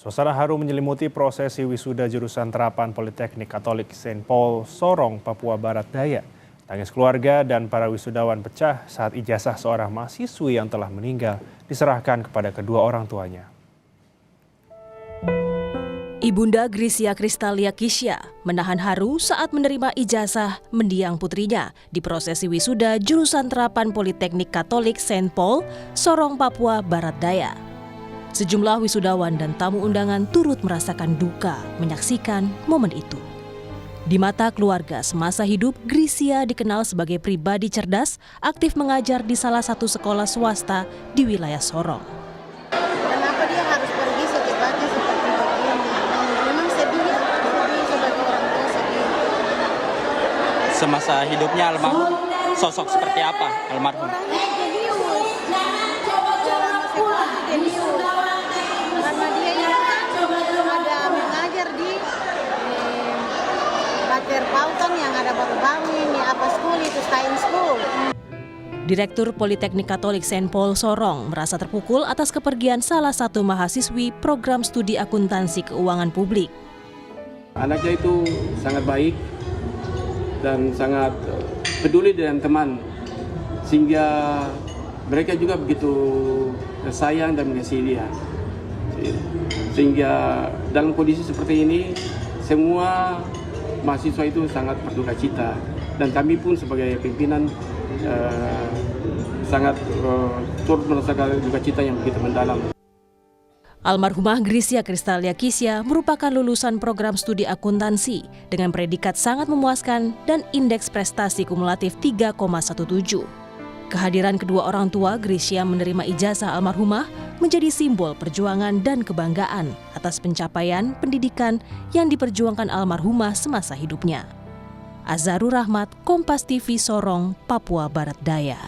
Suasana haru menyelimuti prosesi wisuda jurusan terapan Politeknik Katolik Saint Paul Sorong, Papua Barat Daya. Tangis keluarga dan para wisudawan pecah saat ijazah seorang mahasiswi yang telah meninggal diserahkan kepada kedua orang tuanya. Ibunda Grisia Kristalia Kisya menahan haru saat menerima ijazah mendiang putrinya di prosesi wisuda jurusan terapan Politeknik Katolik Saint Paul Sorong, Papua Barat Daya. Sejumlah wisudawan dan tamu undangan turut merasakan duka menyaksikan momen itu. Di mata keluarga semasa hidup, Grisia dikenal sebagai pribadi cerdas, aktif mengajar di salah satu sekolah swasta di wilayah Sorong. Kenapa dia harus pergi secepatnya seperti begini? Memang sedih ya, sebagai orang tua sedih. Semasa hidupnya almarhum, sosok seperti apa almarhum? Karena dia yang ada mengajar di Pater Pautan yang ada baru-baru ini, apa school itu, Stein School. Direktur Politeknik Katolik Saint Paul Sorong merasa terpukul atas kepergian salah satu mahasiswi program studi akuntansi keuangan publik. Anaknya itu sangat baik dan sangat peduli dengan teman, sehingga mereka juga begitu sayang dan mengasihi dia. Sehingga dalam kondisi seperti ini, semua mahasiswa itu sangat berduka cita. Dan kami pun sebagai pimpinan sangat turut merasakan duka cita yang begitu mendalam. Almarhumah Grisia Kristalia Kisya merupakan lulusan program studi akuntansi dengan predikat sangat memuaskan dan indeks prestasi kumulatif 3,17. Kehadiran kedua orang tua Grisia menerima ijazah almarhumah menjadi simbol perjuangan dan kebanggaan atas pencapaian pendidikan yang diperjuangkan almarhumah semasa hidupnya. Azharur Rahmat, Kompas TV Sorong, Papua Barat Daya.